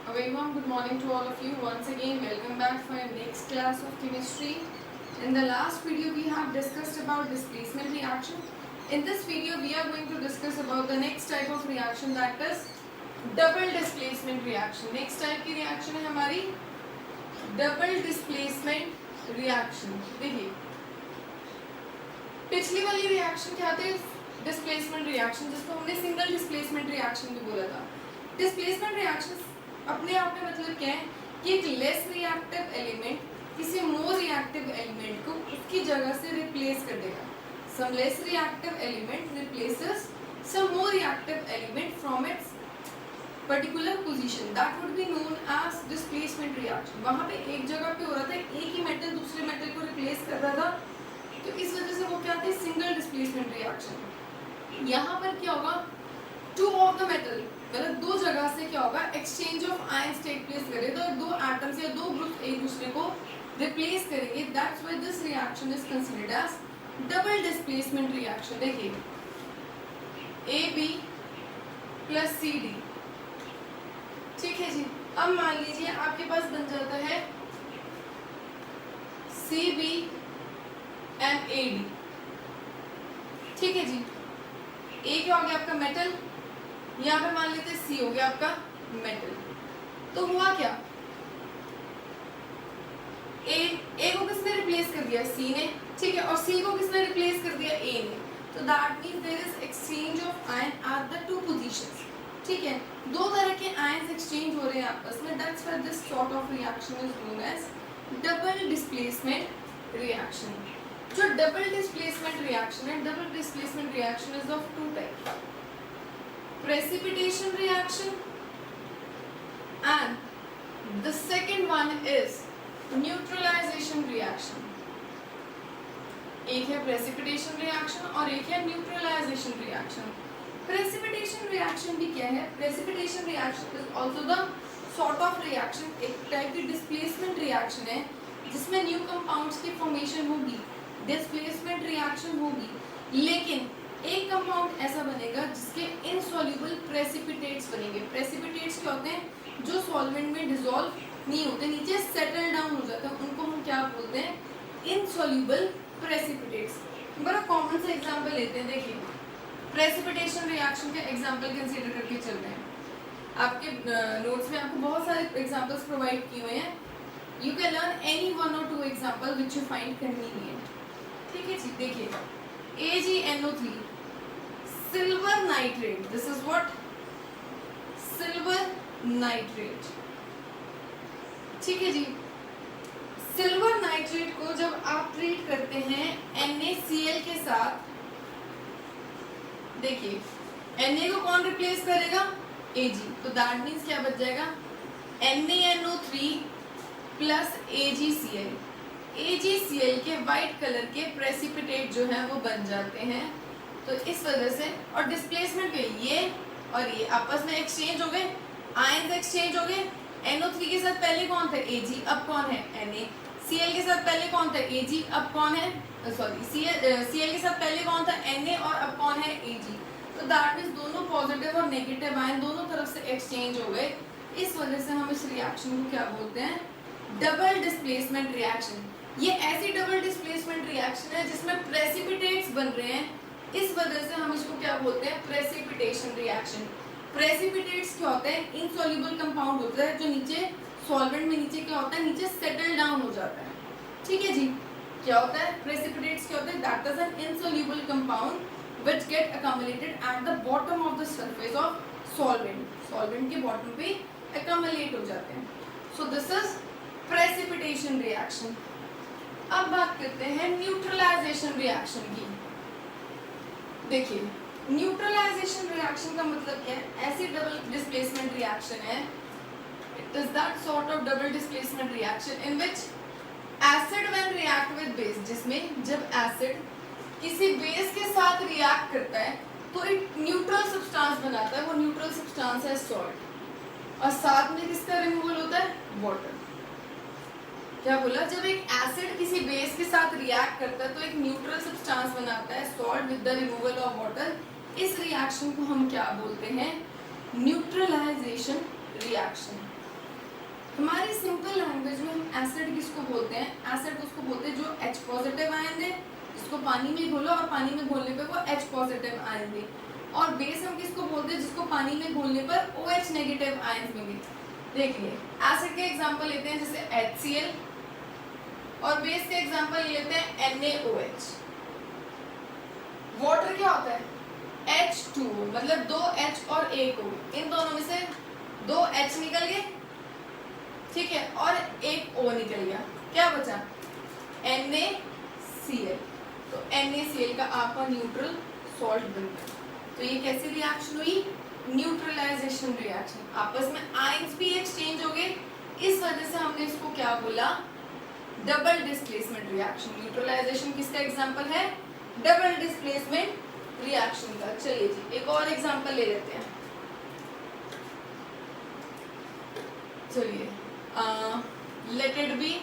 A very warm good morning to all of you. Once again, welcome back for our next class of chemistry. In the last video, we have discussed about displacement reaction. In this video, we are going to discuss about the next type of reaction, that is double displacement reaction. Next type की reaction है हमारी double displacement reaction. देखिए, पिछली वाली reaction क्या थी? Displacement reaction, जिसको हमने single displacement reaction भी बोला था. Displacement reaction अपने आप में मतलब क्या है कि एक लेस रिएक्टिव एलिमेंट किसी मोर रिएक्टिव एलिमेंट को उसकी जगह से रिप्लेस कर देगा. Some less reactive element replaces some more reactive element from its particular position. That would be known as displacement reaction. वहां पे एक जगह पे हो रहा था, एक ही मेटल दूसरे मेटल को रिप्लेस कर रहा था, तो इस वजह से वो क्या थी, सिंगल डिस्प्लेसमेंट रिएक्शन. यहाँ पर क्या होगा, टू ऑफ द मेटल मतलब दो जगह से क्या होगा, exchange of ions take place करे, तो दो एटम्स या दो ग्रुप एक दूसरे को रिप्लेस करेंगे. That's why this reaction is considered as double displacement reaction. देखिए, AB प्लस CD, ठीक है जी. अब मान लीजिए आपके पास बन जाता है CB एंड AD, ठीक है जी. A क्या हो गया आपका मेटल, यहाँ पे मान लेते हैं C हो गया आपका मेटल. तो हुआ क्या, A को किसने रिप्लेस कर दिया, C ने, ठीक है, और C को किसने रिप्लेस कर दिया, A ने. तो that means there is exchange of ion at the two positions. ठीक है, दो तरह के आयंस एक्सचेंज हो रहे हैं आपस में. That's why this sort of reaction is known as double displacement reaction. जो डबल डिस्प्लेसमेंट रिएक्शन है, double displacement reaction is of two types, precipitation reaction and the second one is neutralization reaction. एक है precipitation reaction और एक है neutralization reaction. Precipitation reaction भी क्या है, precipitation reaction is also the sort of reaction, एक type की displacement reaction है जिसमें new compounds की formation होगी, displacement reaction होगी, लेकिन एक कंपाउंड ऐसा बनेगा जिसके इनसॉल्युबल प्रेसिपिटेट्स बनेंगे. प्रेसिपिटेट्स क्या होते हैं, जो सॉल्वेंट में डिसॉल्व नहीं होते, नीचे सेटल डाउन हो जाते हैं, उनको हम क्या बोलते हैं, इनसॉल्युबल प्रेसिपिटेट्स. बड़ा कॉमन सा एग्जांपल लेते हैं. देखिए, प्रेसिपिटेशन रिएक्शन के एग्जांपल कंसीडर करके चल रहे हैं. आपके नोट्स में आपको बहुत सारे एग्जांपल्स प्रोवाइड किए हुए हैं. You can learn any one और two example which you find convenient. ठीक है जी. देखिए, AgNO3, silver nitrate. This is what? Silver nitrate. ठीक है जी. सिल्वर नाइट्रेट को जब आप ट्रीट करते हैं NaCl के साथ, देखिए Na को कौन रिप्लेस करेगा, Ag. तो दैट मीन्स क्या बच जाएगा, NaNO3 प्लस AgCl. AgCl के वाइट कलर के प्रेसिपिटेट जो है वो बन जाते हैं. तो इस वजह से, और डिस्प्लेसमेंट के ये और ये आपस में एक्सचेंज हो गए, आयंस एक्सचेंज हो गए. NO3 के साथ पहले कौन था, Ag, अब कौन है, Na. Cl के साथ पहले कौन था, Ag, अब कौन है, Cl के साथ पहले कौन था, Na, और अब कौन है, Ag. तो दैट मींस दोनों पॉजिटिव और नेगेटिव आयन दोनों तरफ से एक्सचेंज हो गए. इस वजह से हम इस रिएक्शन को क्या बोलते हैं, डबल डिस्प्लेसमेंट रिएक्शन. ये ऐसी डबल डिस्प्लेसमेंट रिएक्शन है जिसमें प्रेसिपिटेट्स बन रहे हैं. इस वजह से हम इसको क्या बोलते हैं, प्रेसिपिटेशन रिएक्शन. प्रेसिपिटेट्स क्या होते हैं, इनसॉल्युबल कंपाउंड होता है जो नीचे सॉल्वेंट में नीचे क्या होता है, नीचे सेटल डाउन हो जाता है. ठीक है जी. क्या होता है, प्रेसिपिटेट्स क्या होते हैं, that is an insoluble compound which get accumulated at the bottom of the surface of solvent. Solvent के बॉटम पे अक्युमुलेट हो जाते हैं. So this is precipitation reaction. अब बात करते हैं न्यूट्रलाइजेशन रिएक्शन की. देखिए, न्यूट्रलाइजेशन रिएक्शन का मतलब क्या है, ऐसी डबल डिस्प्लेसमेंट रिएक्शन है, it is that sort of double displacement reaction in which acid when react with base, जिसमें जब एसिड किसी बेस के साथ रिएक्ट करता है तो एक न्यूट्रल सब्सटेंस बनाता है. वो न्यूट्रल सब्सटेंस है सॉल्ट, और साथ में किसका रिमूवल होता है, वाटर. क्या बोला, जब एक एसिड किसी बेस के साथ रिएक्ट करता है तो एक न्यूट्रल सब्सटेंस बनाता है salt with the removal of water. इस रिएक्शन को हम क्या बोलते हैं, न्यूट्रलाइजेशन रिएक्शन. हमारी सिंपल लैंग्वेज में हम एसिड किसको बोलते हैं, एसिड उसको बोलते हैं जो H पॉजिटिव आयन दे, जिसको पानी में घोलो और पानी में घोलने पे वो H पॉजिटिव आयन दे। और बेस हम किसको बोलते हैं, जिसको पानी में घोलने पर OH नेगेटिव आयन मिले। देखिए एसिड के एग्जांपल लेते हैं जैसे HCl, और बेस के एग्जांपल लेते हैं NaOH। वाटर क्या होता है, H2O, मतलब 2 H और 1 O, इन दोनों में से 2 H निकल गए, ठीक है, और 1 O निकल गया, क्या बचा NaCl। तो NaCl का आपका न्यूट्रल सॉल्ट बन गया। तो ये कैसी रिएक्शन हुई, न्यूट्रलाइजेशन रिएक्शन, आपस में आयंस भी एक्सचेंज हो गए, इस वजह से हमने इसको क्या बोला, डबल डिस्प्लेसमेंट रिएक्शन। न्यूट्रलाइजेशन किसका एग्जांपल है, डबल डिस्प्लेसमेंट रिएक्शन का। चलिए जी एक और एग्जांपल ले लेते हैं। चलिए लेट इट बी,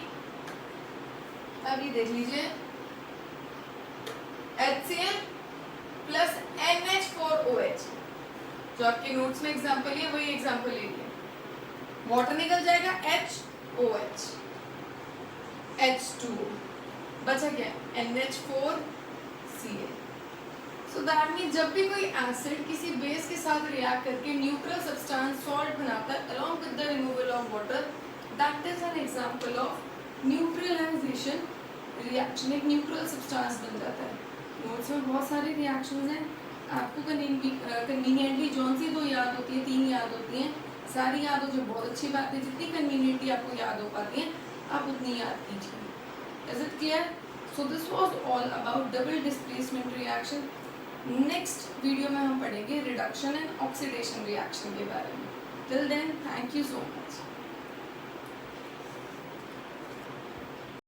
अभी देख लीजिए HCl प्लस NH4OH, जो आपके नोट्स में एग्जांपल है वही एग्जांपल ले लिए। वाटर निकल जाएगा HOH, H2O, बचा क्या NH4Cl। सो दैट मीन जब भी कोई एसिड किसी बेस के साथ रिएक्ट करके न्यूट्रल सब्सटेंस सॉल्ट बनाता है along with the removal of water, that is an example of neutralisation reaction. एक न्यूट्रल सब्सटेंस बन जाता है। नोट्स में बहुत सारे रिएक्शंस हैं, आपको कन्वीनियंटली जौन सी 2 याद होती है, 3 याद होती हैं, सारी याद हो जो बहुत अच्छी बात है, जितनी कन्वीनियंटली आपको याद हो पाती हैं आप उतनी याद कीजिए। Is it clear? So this was all about double displacement reaction. Next video में हम पढ़ेंगे रिडक्शन एंड ऑक्सीडेशन रिएक्शन के बारे में। Till then thank you so much.